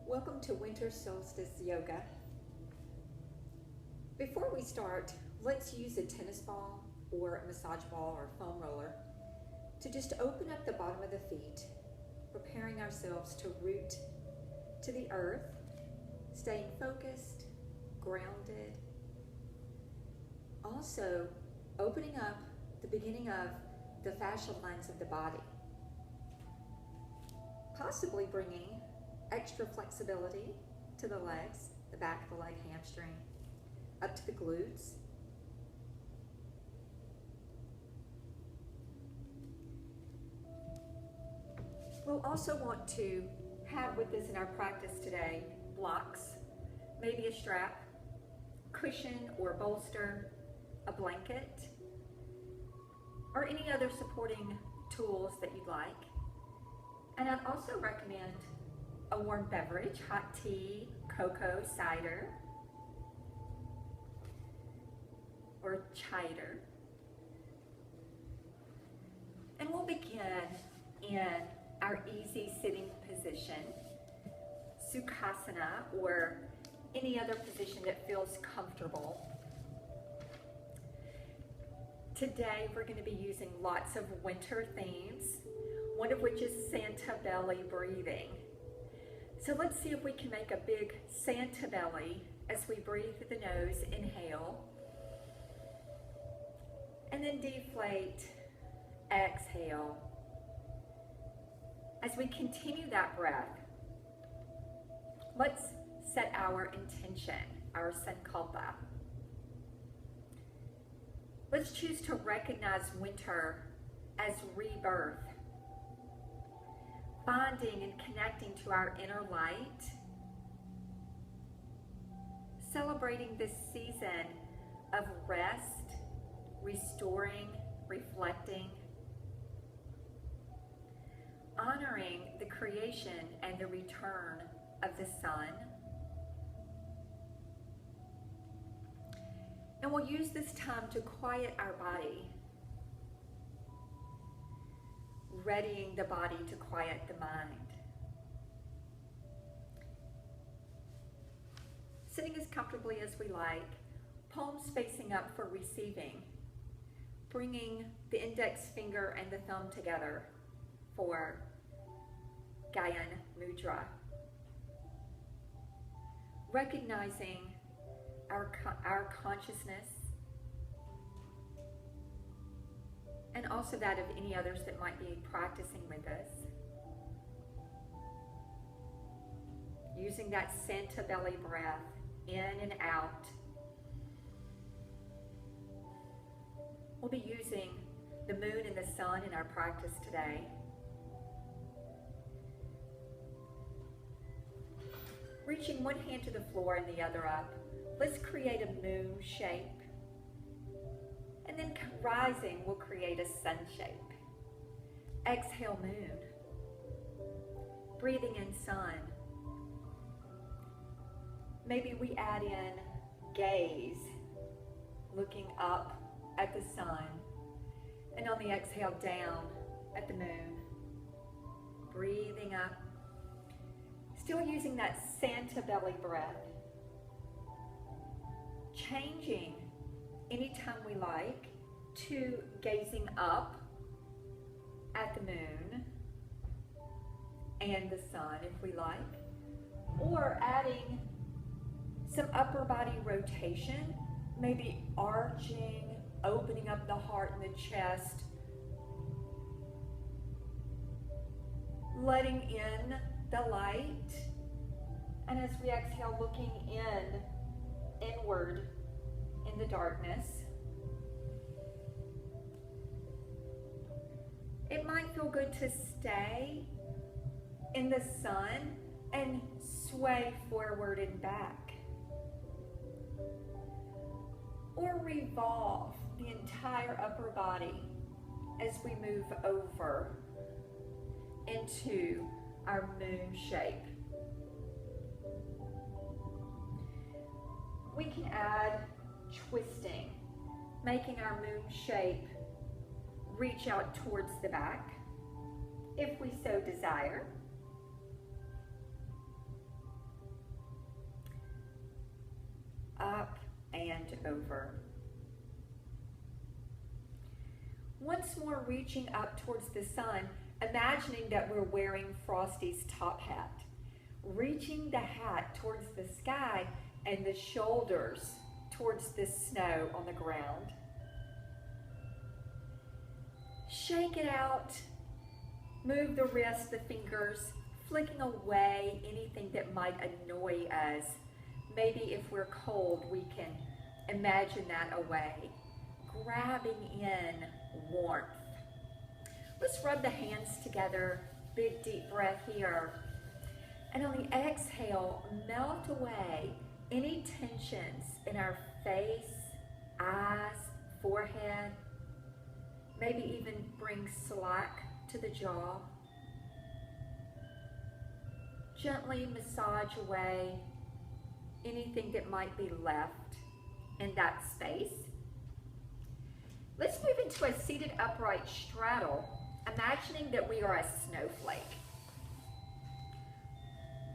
Welcome to Winter Solstice Yoga. Before we start, let's use a tennis ball or a massage ball or foam roller to just open up the bottom of the feet, preparing ourselves to root to the earth, staying focused, grounded. Also, opening up the beginning of the fascial lines of the body, possibly bringing extra flexibility to the legs, the back of the leg, hamstring, up to the glutes. We'll also want to have with us in our practice today blocks, maybe a strap, cushion or bolster, a blanket, or any other supporting tools that you'd like. And I'd also recommend a warm beverage, hot tea, cocoa, cider, or cider. And we'll begin in our easy sitting position, Sukhasana, or any other position that feels comfortable. Today we're going to be using lots of winter themes, one of which is Santa belly breathing. So let's see if we can make a big Santa belly as we breathe through the nose, inhale, and then deflate, exhale. As we continue that breath, let's set our intention, our sankalpa. Let's choose to recognize winter as rebirth, bonding and connecting to our inner light, celebrating this season of rest, restoring, reflecting, honoring the creation and the return of the sun. And we'll use this time to quiet our body, readying the body to quiet the mind. Sitting as comfortably as we like, palms facing up for receiving, bringing the index finger and the thumb together for Gyan Mudra. Recognizing our consciousness and also that of any others that might be practicing with us. Using that Santa belly breath in and out. We'll be using the moon and the sun in our practice today. Reaching one hand to the floor and the other up, let's create a moon shape. And then rising, we'll create a sun shape. Exhale, moon. Breathing in, sun. Maybe we add in gaze, looking up at the sun. And on the exhale, down at the moon. Breathing up. Still using that Santa belly breath. Changing anytime we like to gazing up at the moon and the sun if we like, or adding some upper body rotation, maybe arching, opening up the heart and the chest, letting in the light, and as we exhale, looking inward in the darkness. It might feel good to stay in the sun and sway forward and back, or revolve the entire upper body as we move over into our moon shape. We can add twisting, making our moon shape reach out towards the back, if we so desire. over. Once more, reaching up towards the sun, imagining that we're wearing Frosty's top hat. Reaching the hat towards the sky and the shoulders towards the snow on the ground. Shake it out. Move the wrists, the fingers, flicking away anything that might annoy us. Maybe if we're cold, we can imagine that away. Grabbing in warmth. Let's rub the hands together. Big deep breath here. And on the exhale, melt away any tensions in our face, eyes, forehead. Maybe even bring slack to the jaw. Gently massage away anything that might be left in that space. Let's move into a seated upright straddle, imagining that we are a snowflake.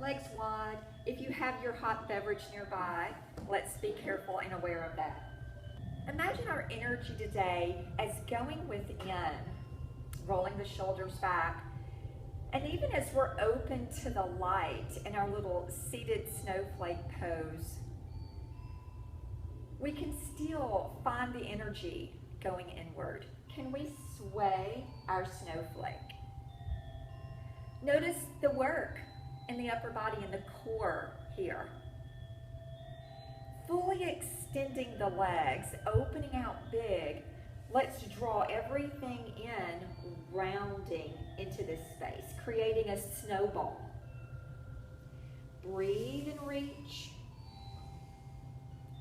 Legs wide. If you have your hot beverage nearby, let's be careful and aware of that. Imagine our energy today as going within, rolling the shoulders back, and even as we're open to the light in our little seated snowflake pose, we can still find the energy going inward. Can we sway our snowflake? Notice the work in the upper body and the core here. Fully extending the legs, opening out big. Let's draw everything in, rounding into this space, creating a snowball. Breathe and reach.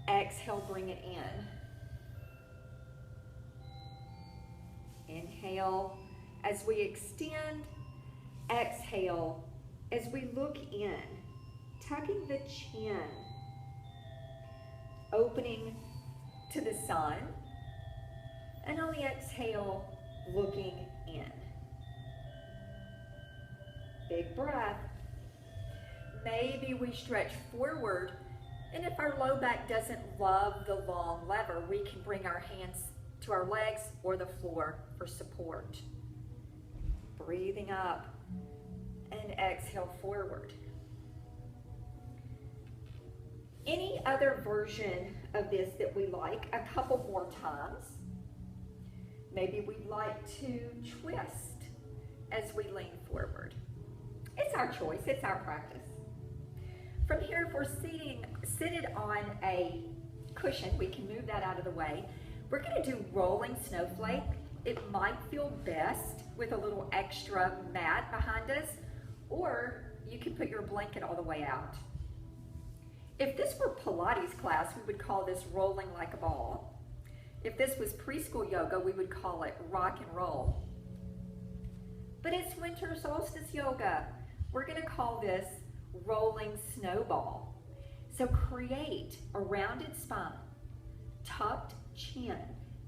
Exhale, bring it in. Inhale as we extend. Exhale as we look in, tucking the chin, opening to the sun, and on the exhale, looking in. Big breath. Maybe we stretch forward, and if our low back doesn't love the long lever, we can bring our hands to our legs or the floor for support. Breathing up and exhale forward. Any other version of this that we like, a couple more times. Maybe we'd like to twist as we lean forward. It's our choice, it's our practice. From here, if we're seated on a cushion, we can move that out of the way. We're gonna do rolling snowflake. It might feel best with a little extra mat behind us, or you can put your blanket all the way out. If this were Pilates class, we would call this rolling like a ball. If this was preschool yoga, we would call it rock and roll. But it's winter solstice yoga. We're gonna call this rolling snowball. So create a rounded spine, tucked chin,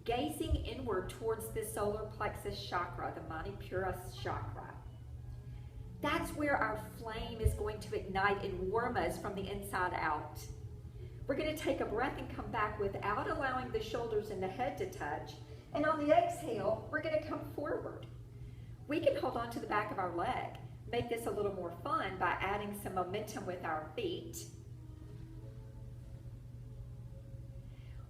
gazing inward towards the solar plexus chakra, the Manipura chakra. That's where our flame is going to ignite and warm us from the inside out. We're going to take a breath and come back without allowing the shoulders and the head to touch. And on the exhale, we're going to come forward. We can hold on to the back of our leg, make this a little more fun by adding some momentum with our feet.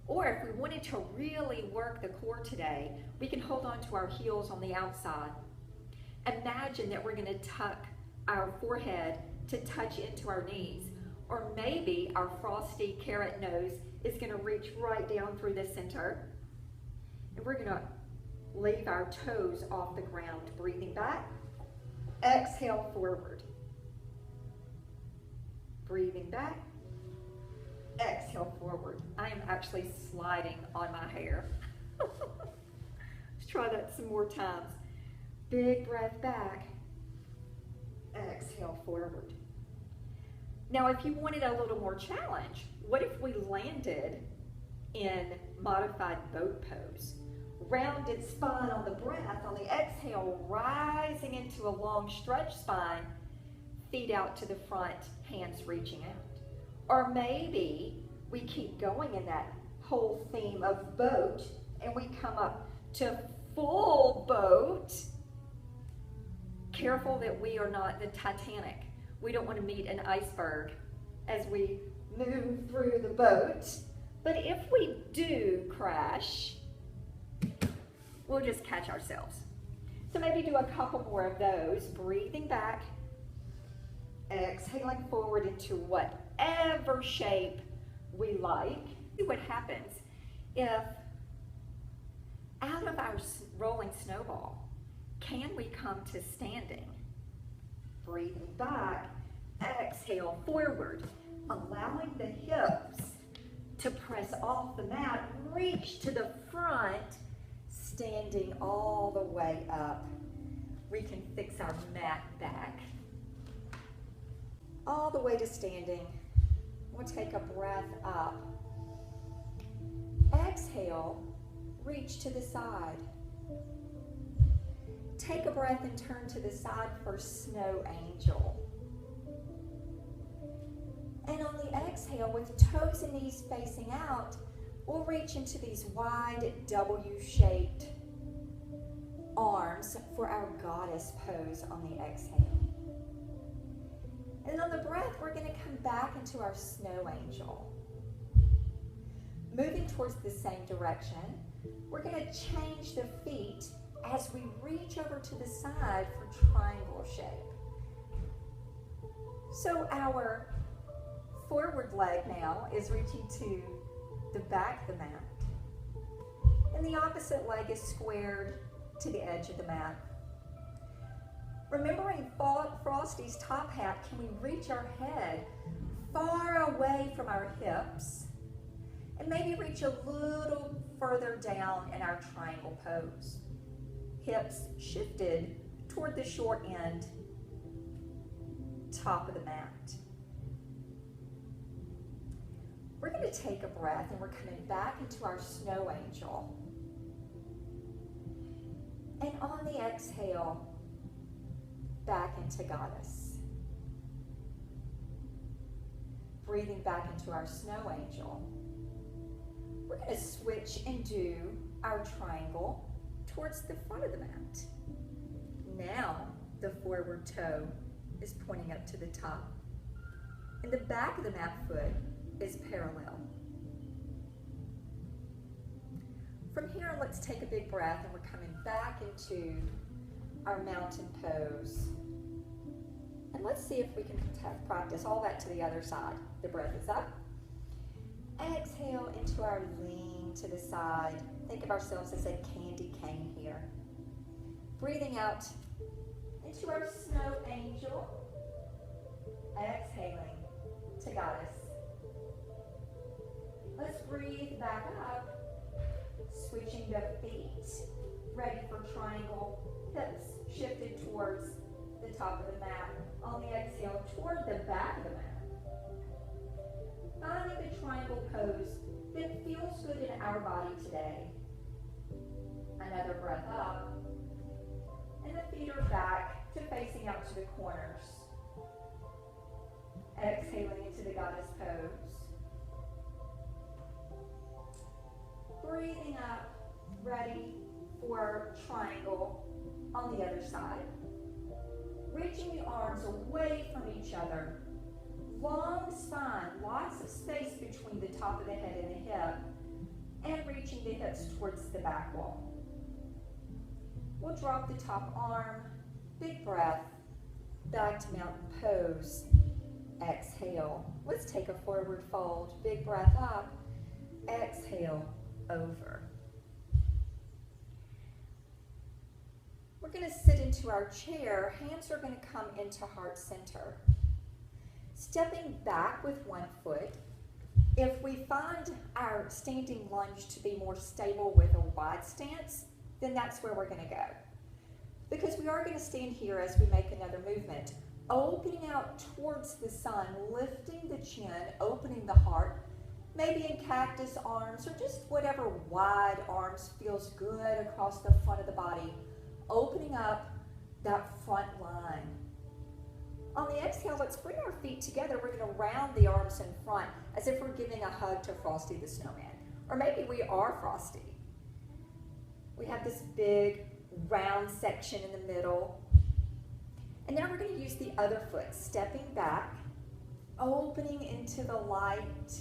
Or if we wanted to really work the core today, we can hold on to our heels on the outside. Imagine that we're going to tuck our forehead to touch into our knees. Or maybe our frosty carrot nose is going to reach right down through the center. And we're going to leave our toes off the ground. Breathing back. Exhale forward. Breathing back. Exhale forward. I am actually sliding on my hair. Let's try that some more times. Big breath back. Exhale forward. Now, if you wanted a little more challenge, what if we landed in modified boat pose? Rounded spine on the breath, on the exhale, rising into a long stretch spine, feet out to the front, hands reaching out. Or maybe we keep going in that whole theme of boat and we come up to full boat, careful that we are not the Titanic. We don't want to meet an iceberg as we move through the boat. But if we do crash, we'll just catch ourselves. So maybe do a couple more of those, breathing back, exhaling forward into whatever shape we like. See what happens if out of our rolling snowball, can we come to standing? Breathing back, exhale forward, allowing the hips to press off the mat, reach to the front, standing all the way up. We can fix our mat back. All the way to standing. We'll take a breath up. Exhale, reach to the side. Take a breath and turn to the side for snow angel. And on the exhale, with toes and knees facing out, we'll reach into these wide W-shaped arms for our goddess pose on the exhale. And on the breath, we're going to come back into our snow angel. Moving towards the same direction, we're going to change the feet as we reach over to the side for triangle shape. So our forward leg now is reaching to the back of the mat. And the opposite leg is squared to the edge of the mat. Remembering Frosty's top hat, can we reach our head far away from our hips and maybe reach a little further down in our triangle pose. Hips shifted toward the short end, top of the mat. We're going to take a breath and we're coming back into our snow angel. And on the exhale, back into goddess. Breathing back into our snow angel. We're going to switch and do our triangle towards the front of the mat. Now the forward toe is pointing up to the top. And the back of the mat foot is parallel. From here, let's take a big breath and we're coming back into our mountain pose. And let's see if we can practice all that to the other side. The breath is up. Exhale into our lean to the side. Think of ourselves as a candy cane here. Breathing out into our snow angel. Exhaling to goddess. Let's breathe back up. Switching the feet. Ready for triangle. Hips shifted towards the top of the mat. On the exhale, toward the back of the mat. Finding the triangle pose that feels good in our body today. Another breath up. And the feet are back to facing out to the corners. Exhaling into the goddess pose. Breathing up, ready for triangle on the other side. Reaching the arms away from each other. Long spine, lots of space between the top of the head and the hip, and reaching the hips towards the back wall. We'll drop the top arm, big breath, back to mountain pose. Exhale. Let's take a forward fold, big breath up. Exhale, over. We're going to sit into our chair. Hands are going to come into heart center. Stepping back with one foot. If we find our standing lunge to be more stable with a wide stance, then that's where we're going to go. Because we are going to stand here as we make another movement. Opening out towards the sun, lifting the chin, opening the heart, maybe in cactus arms or just whatever wide arms feels good across the front of the body. Opening up that front line. On the exhale, let's bring our feet together. We're going to round the arms in front as if we're giving a hug to Frosty the Snowman. Or maybe we are frosty. We have this big round section in the middle. And now we're going to use the other foot, stepping back, opening into the light,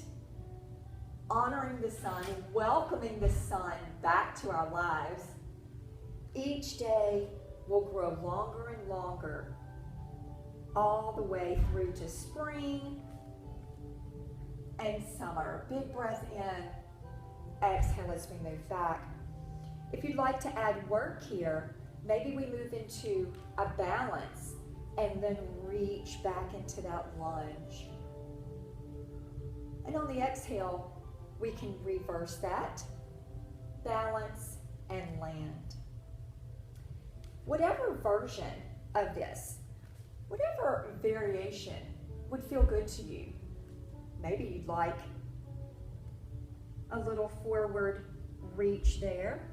honoring the sun, welcoming the sun back to our lives. Each day will grow longer and longer, all the way through to spring and summer. Big breath in, exhale as we move back. If you'd like to add work here, maybe we move into a balance and then reach back into that lunge. And on the exhale, we can reverse that, balance, and land. Whatever version of this, whatever variation would feel good to you. Maybe you'd like a little forward reach there,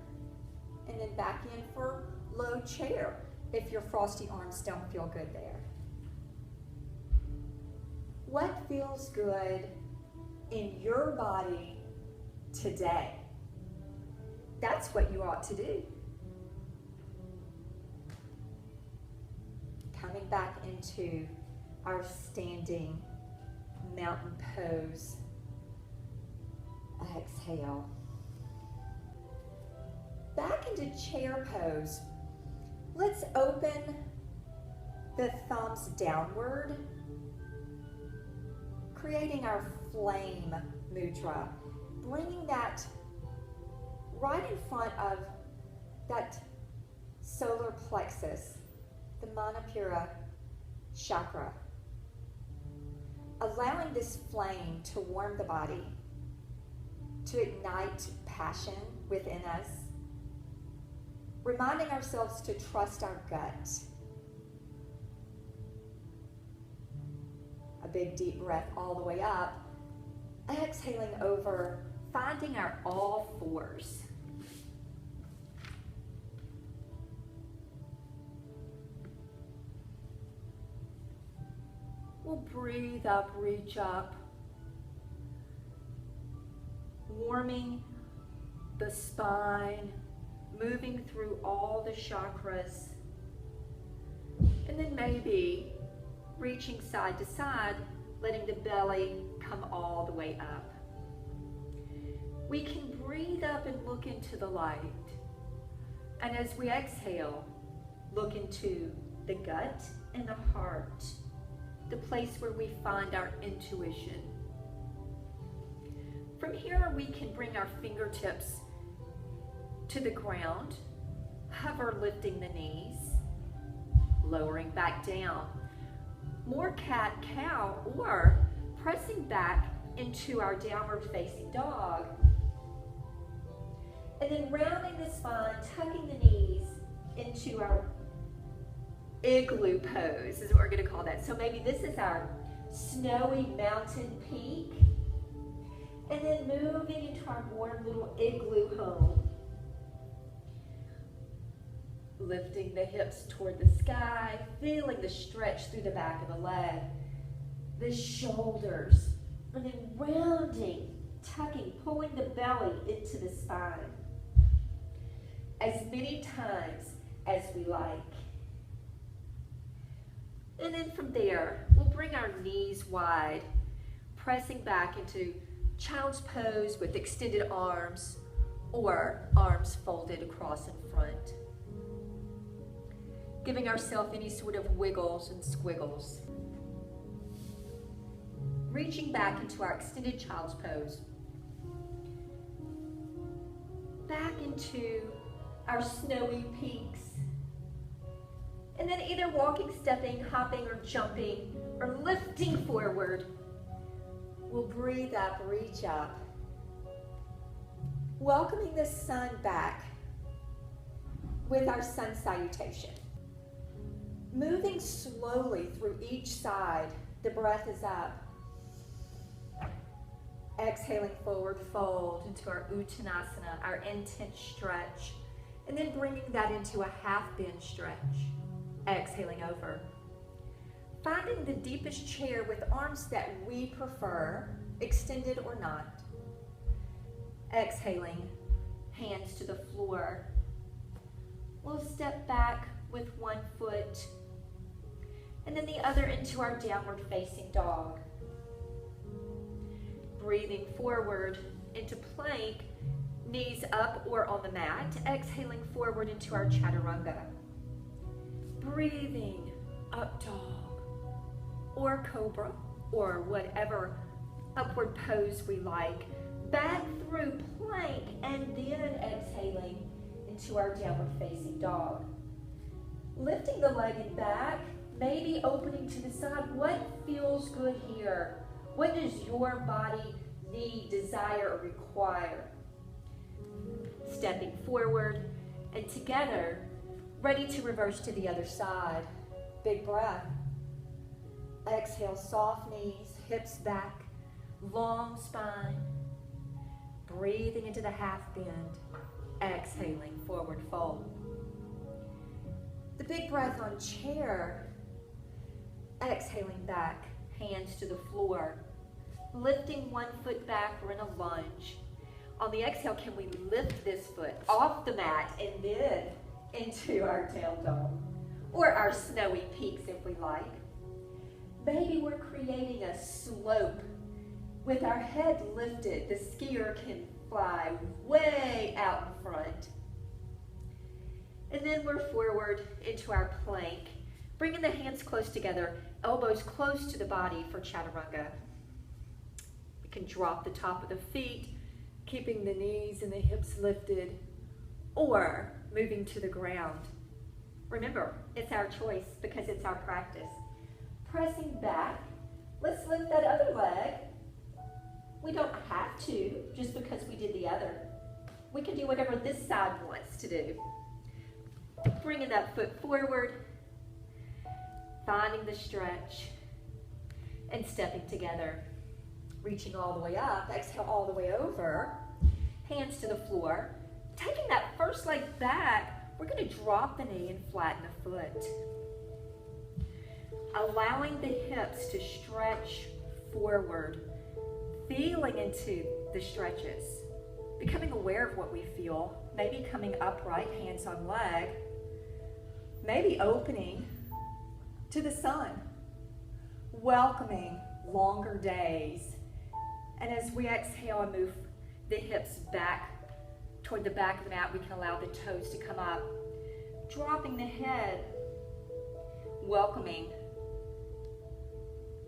and then back in for low chair if your frosty arms don't feel good there. What feels good in your body today? That's what you ought to do. Coming back into our standing mountain pose. Exhale. Back into chair pose. Let's open the thumbs downward, creating our flame mudra, bringing that right in front of that solar plexus, the Manipura chakra, allowing this flame to warm the body, to ignite passion within us, reminding ourselves to trust our gut. A big deep breath all the way up, exhaling over, finding our all fours. We'll breathe up, reach up, warming the spine, moving through all the chakras, and then maybe reaching side to side, letting the belly come all the way up. We can breathe up and look into the light. And as we exhale, look into the gut and the heart, the place where we find our intuition. From here, we can bring our fingertips to the ground, hover lifting the knees, lowering back down. More cat-cow, or pressing back into our downward facing dog. And then rounding the spine, tucking the knees into our igloo pose is what we're going to call that. So maybe this is our snowy mountain peak. And then moving into our warm little igloo home. Lifting the hips toward the sky, feeling the stretch through the back of the leg, the shoulders, and then rounding, tucking, pulling the belly into the spine. As many times as we like. And then from there, we'll bring our knees wide, pressing back into child's pose with extended arms or arms folded across in front. Giving ourselves any sort of wiggles and squiggles. Reaching back into our extended child's pose. Back into our snowy peaks. And then either walking, stepping, hopping, or jumping, or lifting forward. We'll breathe up, reach up. Welcoming the sun back with our sun salutation. Moving slowly through each side, the breath is up. Exhaling forward, fold into our Uttanasana, our intense stretch. And then bringing that into a half bend stretch. Exhaling over. Finding the deepest chair with arms that we prefer, extended or not. Exhaling, hands to the floor. We'll step back with one foot and then the other into our downward facing dog. Breathing forward into plank, knees up or on the mat. Exhaling forward into our chaturanga. Breathing up dog or cobra or whatever upward pose we like. Back through plank and then exhaling into our downward facing dog. Lifting the leg and back, maybe opening to the side. What feels good here? What does your body need, desire, or require? Stepping forward and together, ready to reverse to the other side. Big breath. Exhale, soft knees, hips back, long spine. Breathing into the half bend. Exhaling, forward fold. The big breath on chair. Exhaling back, hands to the floor. Lifting one foot back, we're in a lunge. On the exhale, can we lift this foot off the mat and then into our down dog? Or our snowy peaks if we like. Maybe we're creating a slope with our head lifted. The skier can fly way out in front. And then we're forward into our plank, bringing the hands close together, elbows close to the body for chaturanga. We can drop the top of the feet, keeping the knees and the hips lifted, or moving to the ground. Remember, it's our choice because it's our practice. Pressing back, let's lift that other leg. We don't have to just because we did the other. We can do whatever this side wants to do. Bringing that foot forward, finding the stretch, and stepping together. Reaching all the way up, exhale all the way over, hands to the floor. Taking that first leg back, we're going to drop the knee and flatten the foot. Allowing the hips to stretch forward, feeling into the stretches, becoming aware of what we feel, maybe coming upright, hands on leg, maybe opening to the sun, welcoming longer days. And as we exhale and move the hips back toward the back of the mat, we can allow the toes to come up, dropping the head, welcoming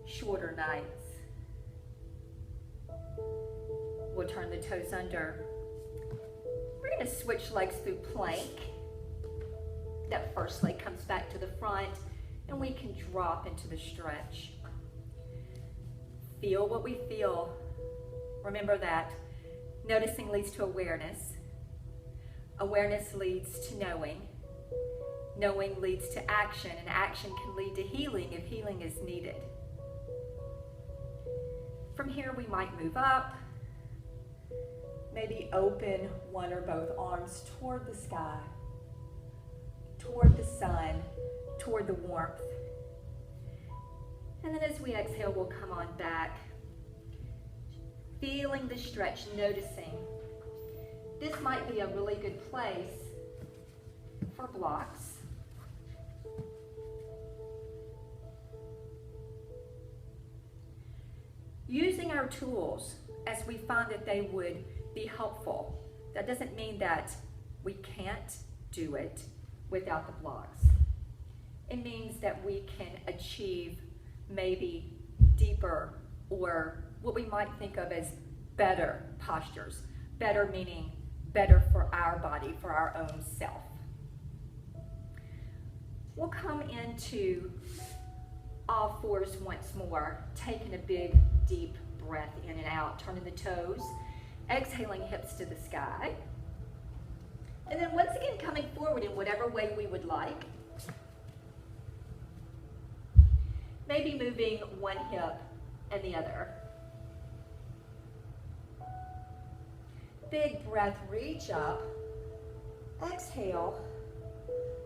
shorter nights. We'll turn the toes under. We're going to switch legs through plank. That first leg comes back to the front, and we can drop into the stretch. Feel what we feel. Remember that noticing leads to awareness. Awareness leads to knowing. Knowing leads to action, and action can lead to healing if healing is needed. From here, we might move up. Maybe open one or both arms toward the sky, toward the sun, toward the warmth. And then as we exhale, we'll come on back, feeling the stretch, noticing. This might be a really good place for blocks. Using our tools as we find that they would be helpful. That doesn't mean that we can't do it without the blocks. It means that we can achieve maybe deeper, or what we might think of as better postures. Better meaning better for our body, for our own self. We'll come into all fours once more, taking a big, deep breath in and out, turning the toes, exhaling hips to the sky. And then once again, coming forward in whatever way we would like. Maybe moving one hip and the other. Big breath, reach up, exhale,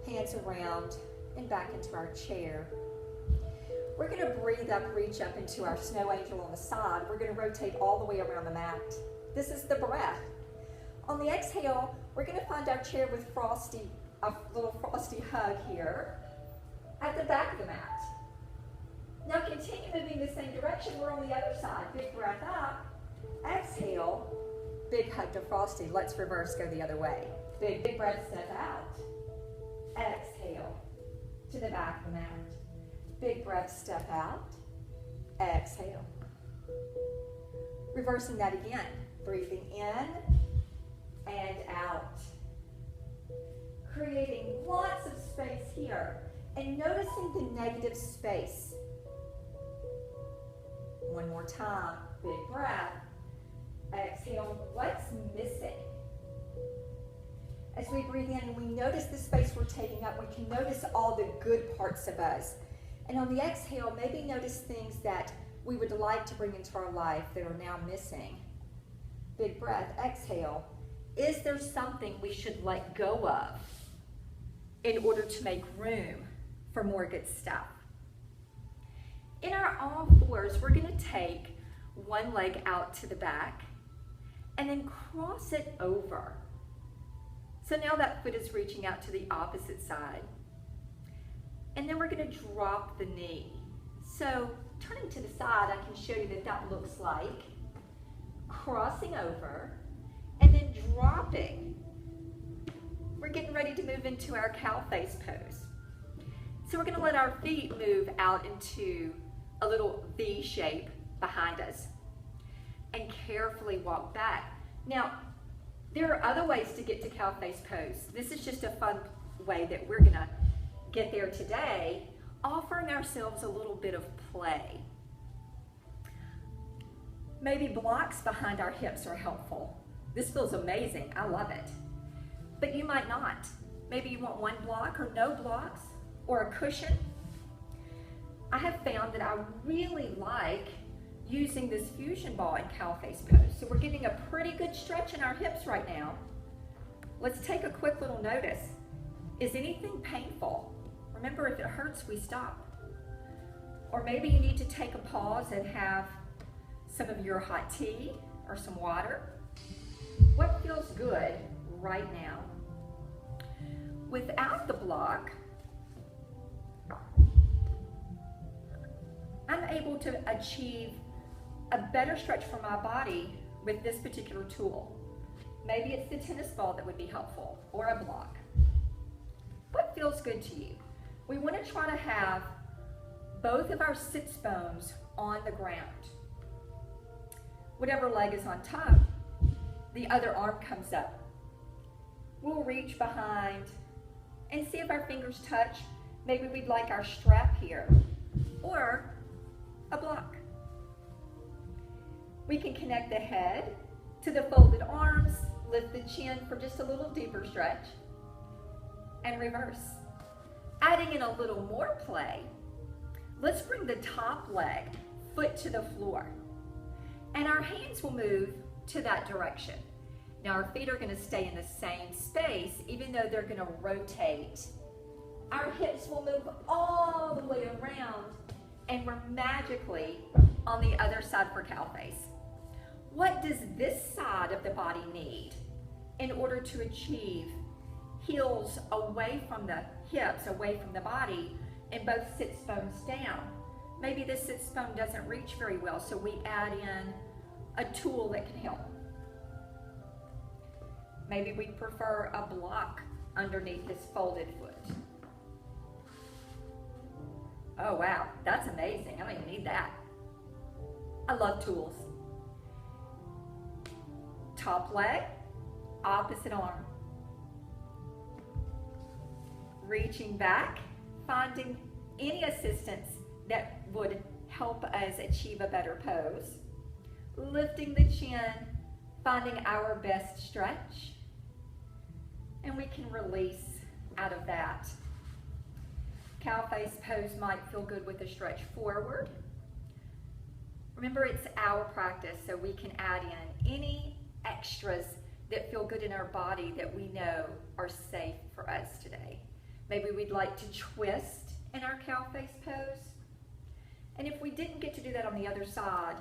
hands around and back into our chair. We're going to breathe up, reach up into our snow angel on the side. We're going to rotate all the way around the mat. This is the breath. On the exhale, we're going to find our chair with a little frosty hug here at the back of the mat. Now continue moving the same direction. We're on the other side. Big breath up. Exhale. Big hug to frosty. Let's reverse, go the other way. Big breath, step out. Exhale to the back of the mat. Big breath, step out. Exhale. Reversing that again. Breathing in and out. Creating lots of space here and noticing the negative space. One more time. Big breath. Exhale. What's missing? As we breathe in and we notice the space we're taking up, we can notice all the good parts of us. And on the exhale, maybe notice things that we would like to bring into our life that are now missing. Big breath. Exhale. Is there something we should let go of in order to make room for more good stuff? In our all fours, we're going to take one leg out to the back and then cross it over. So now that foot is reaching out to the opposite side. And then we're going to drop the knee. So turning to the side, I can show you that that looks like crossing over and then dropping. We're getting ready to move into our cow face pose. So we're going to let our feet move out into a little V shape behind us and carefully walk back. Now, there are other ways to get to cow face pose. This is just a fun way that we're going to get there today, offering ourselves a little bit of play. Maybe blocks behind our hips are helpful. This feels amazing. I love it. But you might not. Maybe you want one block or no blocks or a cushion. I have found that I really like using this fusion ball in cow face pose. So we're getting a pretty good stretch in our hips right now. Let's take a quick little notice. Is anything painful? Remember, if it hurts, we stop. Or maybe you need to take a pause and have some of your hot tea or some water. What feels good right now? Without the block, I'm able to achieve a better stretch for my body with this particular tool. Maybe it's the tennis ball that would be helpful, or a block. What feels good to you? We want to try to have both of our sits bones on the ground. Whatever leg is on top, the other arm comes up. We'll reach behind and see if our fingers touch. Maybe we'd like our strap here, or a block. We can connect the head to the folded arms, lift the chin for just a little deeper stretch, and reverse. Adding in a little more play, let's bring the top leg, foot to the floor, and our hands will move to that direction. Now our feet are going to stay in the same space, even though they're going to rotate. Our hips will move all the way around, and we're magically on the other side for cow face. What does this side of the body need in order to achieve heels away from the hips, away from the body, and both sits bones down? Maybe the sits bone doesn't reach very well, so we add in a tool that can help. Maybe we prefer a block underneath this folded foot. Oh wow, that's amazing. I don't even need that. I love tools. Top leg, opposite arm. Reaching back, finding any assistance that would help us achieve a better pose. Lifting the chin, finding our best stretch. And we can release out of that. Cow face pose might feel good with a stretch forward. Remember, it's our practice, so we can add in any extras that feel good in our body that we know are safe for us today. Maybe we'd like to twist in our cow face pose. And if we didn't get to do that on the other side,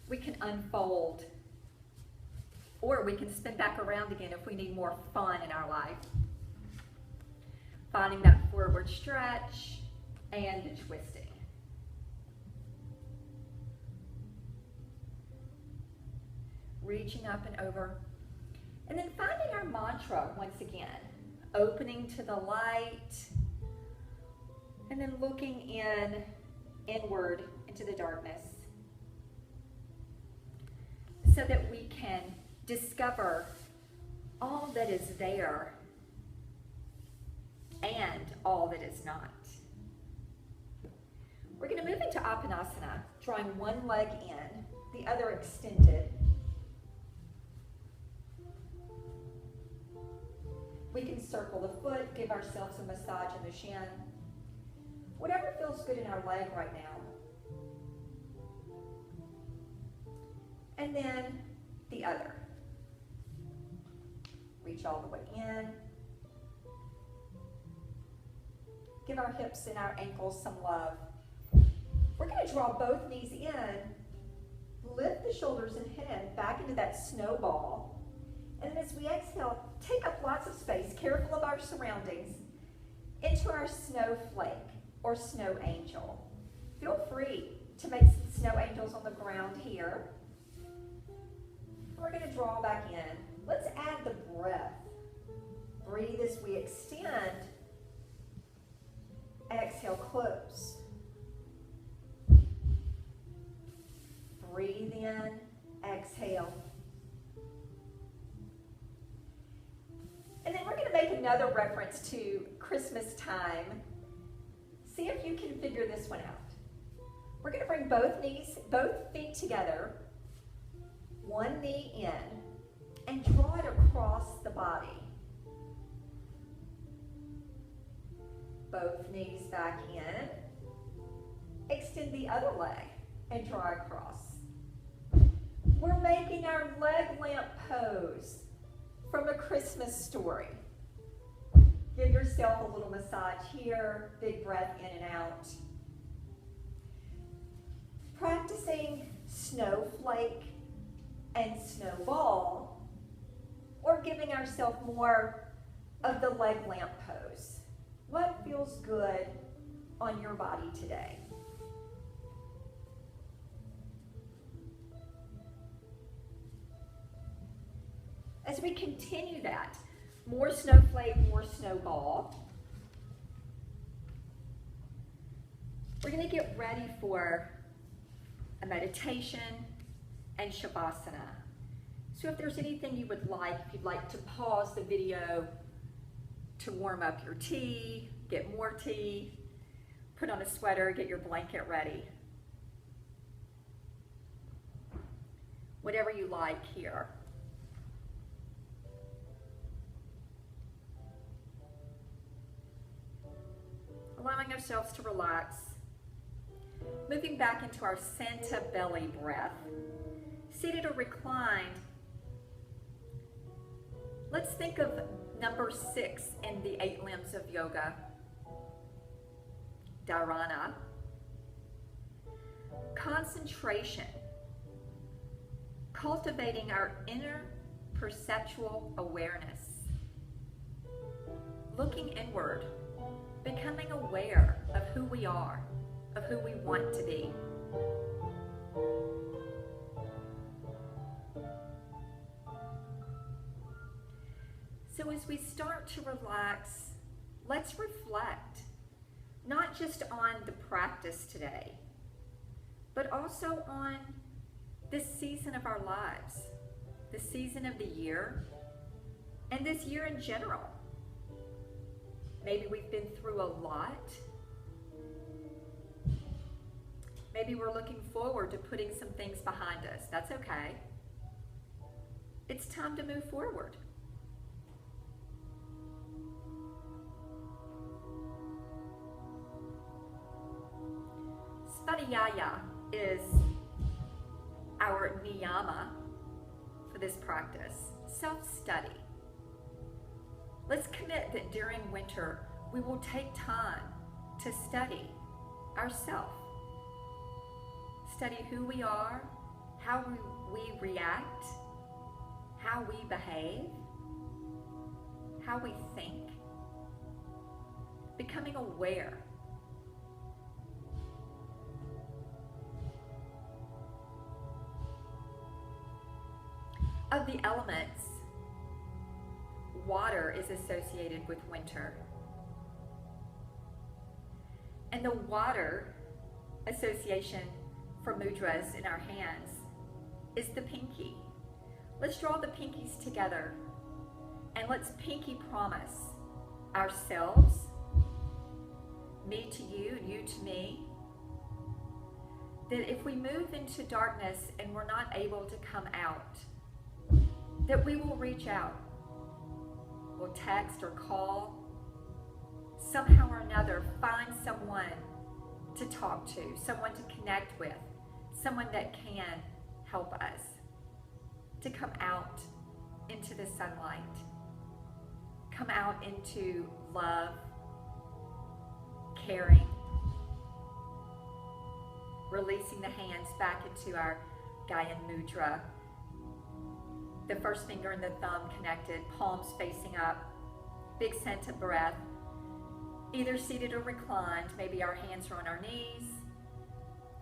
we can unfold Or we can spin back around again if we need more fun in our life. Finding that forward stretch and twisting. Reaching up and over. And then finding our mantra once again. Opening to the light. And then looking inward into the darkness. So that we can discover all that is there and all that is not. We're going to move into Appanasana, drawing one leg in, the other extended. We can circle the foot, give ourselves a massage in the shin. Whatever feels good in our leg right now. And then the other. Reach all the way in. Give our hips and our ankles some love. We're going to draw both knees in, lift the shoulders and head back into that snowball. And then as we exhale, take up lots of space, careful of our surroundings, into our snowflake or snow angel. Feel free to make some snow angels on the ground here. We're going to draw back in. Let's add the breath. Breathe as we extend. Exhale, close. Breathe in, exhale. And then we're going to make another reference to Christmas time. See if you can figure this one out. We're going to bring both feet together, one knee in, and draw it across the body. Both knees back in. Extend the other leg and draw across. We're making our leg lamp pose from A Christmas Story. Give yourself a little massage here, big breath in and out. Practicing snowflake and snowball, or giving ourselves more of the leg lamp pose. What feels good on your body today? As we continue that, more snowflake, more snowball. We're going to get ready for a meditation and Shavasana. So if there's anything you would like, if you'd like to pause the video to warm up your tea, get more tea, put on a sweater, get your blanket ready. Whatever you like here. Allowing ourselves to relax. Moving back into our Santa belly breath. Seated or reclined, let's think of number 6 in the 8 limbs of yoga. Dharana. Concentration. Cultivating our inner perceptual awareness. Looking inward. Becoming aware of who we are, of who we want to be. So as we start to relax, let's reflect, not just on the practice today, but also on this season of our lives, the season of the year, and this year in general. Maybe we've been through a lot. Maybe we're looking forward to putting some things behind us. That's okay. It's time to move forward. Svadhyaya is our niyama for this practice, self-study. Let's commit that during winter, we will take time to study ourselves. Study who we are, how we react, how we behave, how we think, becoming aware. Of the elements, water is associated with winter. And the water association for mudras in our hands is the pinky. Let's draw the pinkies together and let's pinky promise ourselves, me to you and you to me, that if we move into darkness and we're not able to come out, that we will reach out. We'll text or call, somehow or another find someone to talk to, someone to connect with, someone that can help us to come out into the sunlight, come out into love, caring, releasing the hands back into our Gyan Mudra. The first finger and the thumb connected, palms facing up, big sense of breath, either seated or reclined. Maybe our hands are on our knees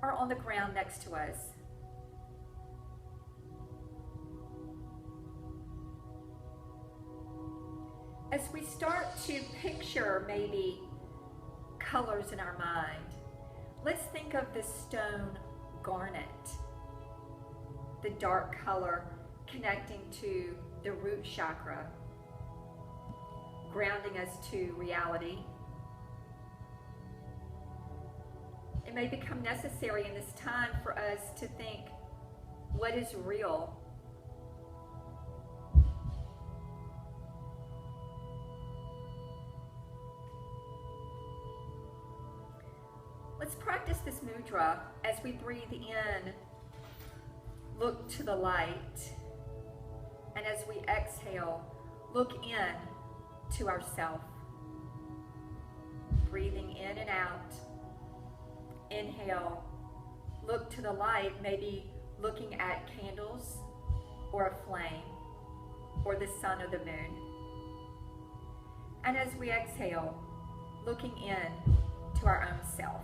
or on the ground next to us. As we start to picture maybe colors in our mind, let's think of the stone garnet, the dark color connecting to the root chakra, grounding us to reality. It may become necessary in this time for us to think, what is real? Let's practice this mudra as we breathe in, look to the light. And as we exhale, look in to ourself. Breathing in and out. Inhale, look to the light, maybe looking at candles or a flame or the sun or the moon. And as we exhale, looking in to our own self.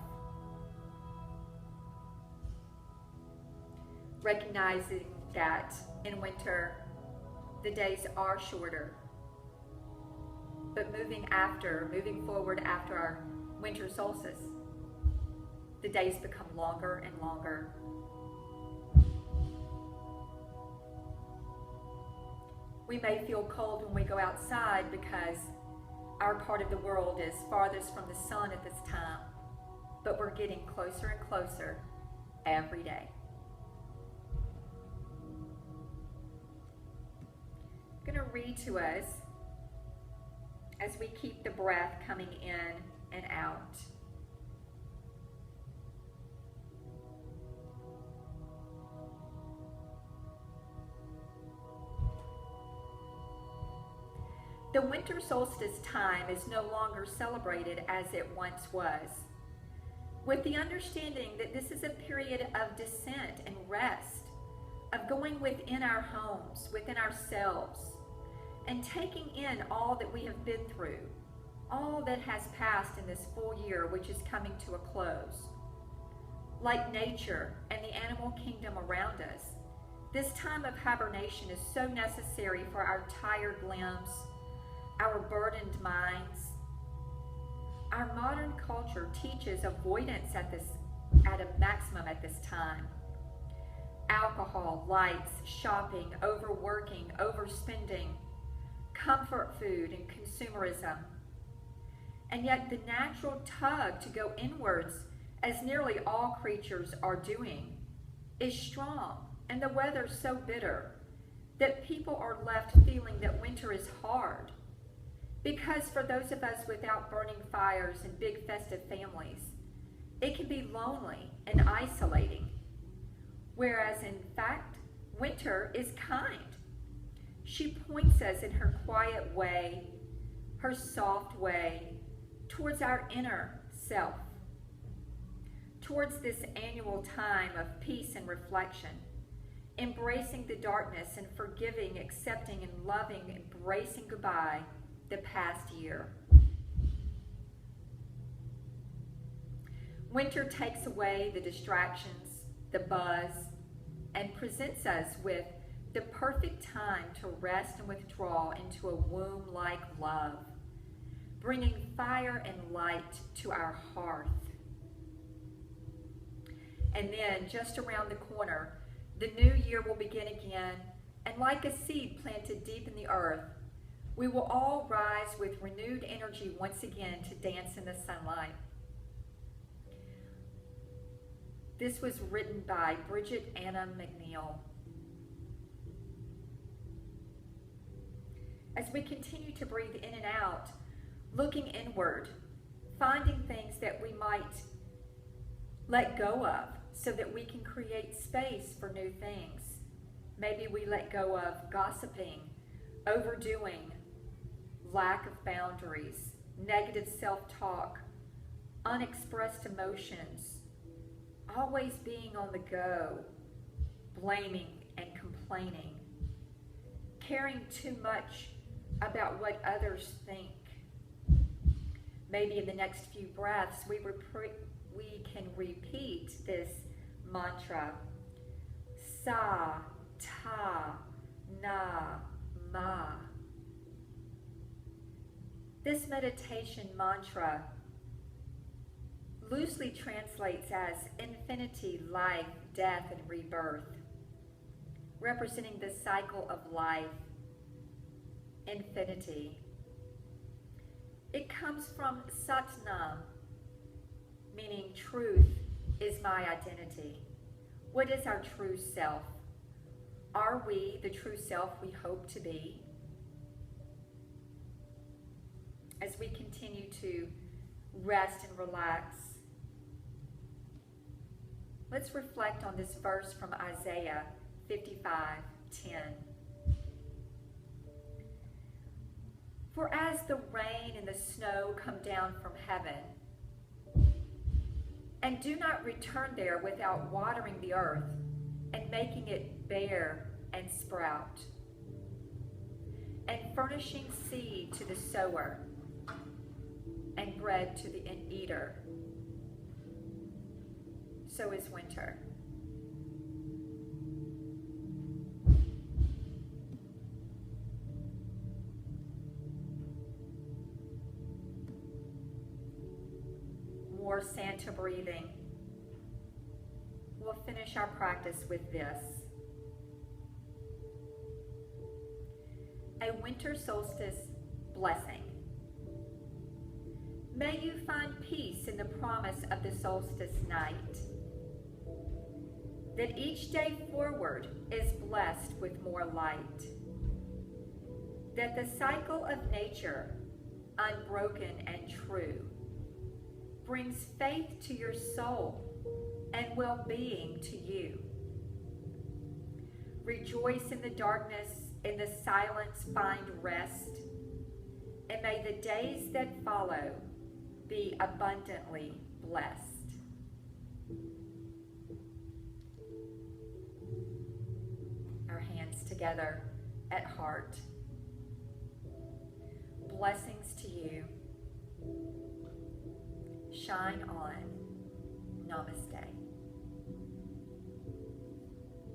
Recognizing that in winter, the days are shorter, but moving forward after our winter solstice, the days become longer and longer. We may feel cold when we go outside because our part of the world is farthest from the sun at this time, but we're getting closer and closer every day. I'm going to read to us as we keep the breath coming in and out. The winter solstice time is no longer celebrated as it once was, with the understanding that this is a period of descent and rest, of going within our homes, within ourselves, and taking in all that we have been through, all that has passed in this full year which is coming to a close. Like nature and the animal kingdom around us, this time of hibernation is so necessary for our tired limbs, our burdened minds. Our modern culture teaches avoidance at a maximum at this time. Alcohol, lights, shopping, overworking, overspending, comfort food, and consumerism. And yet the natural tug to go inwards, as nearly all creatures are doing, is strong, and the weather so bitter that people are left feeling that winter is hard. Because for those of us without burning fires and big festive families, it can be lonely and isolating. Whereas in fact, winter is kind. She points us in her quiet way, her soft way, towards our inner self, towards this annual time of peace and reflection, embracing the darkness and forgiving, accepting, and loving, embracing goodbye the past year. Winter takes away the distractions, the buzz, and presents us with the perfect time to rest and withdraw into a womb-like love, bringing fire and light to our hearth. And then, just around the corner, the new year will begin again, and like a seed planted deep in the earth, we will all rise with renewed energy once again to dance in the sunlight. This was written by Bridget Anna McNeil. As we continue to breathe in and out, looking inward, finding things that we might let go of so that we can create space for new things. Maybe we let go of gossiping, overdoing, lack of boundaries, negative self-talk, unexpressed emotions, always being on the go, blaming and complaining, caring too much about what others think. Maybe in the next few breaths we can repeat this mantra: Sa, Ta, Na, Ma. This meditation mantra loosely translates as infinity, life, death, and rebirth, representing the cycle of life, infinity. It comes from Satnam, meaning truth is my identity. What is our true self? Are we the true self we hope to be? As we continue to rest and relax, let's reflect on this verse from Isaiah 55:10. For as the rain and the snow come down from heaven, and do not return there without watering the earth and making it bear and sprout, and furnishing seed to the sower and bread to the eater, so is winter. More Santa breathing. We'll finish our practice with this. A winter solstice blessing. May you find peace in the promise of the solstice night, that each day forward is blessed with more light, that the cycle of nature, unbroken and true, brings faith to your soul and well-being to you. Rejoice in the darkness, in the silence find rest, and may the days that follow be abundantly blessed. Our hands together at heart. Blessings to you. Shine on. Namaste.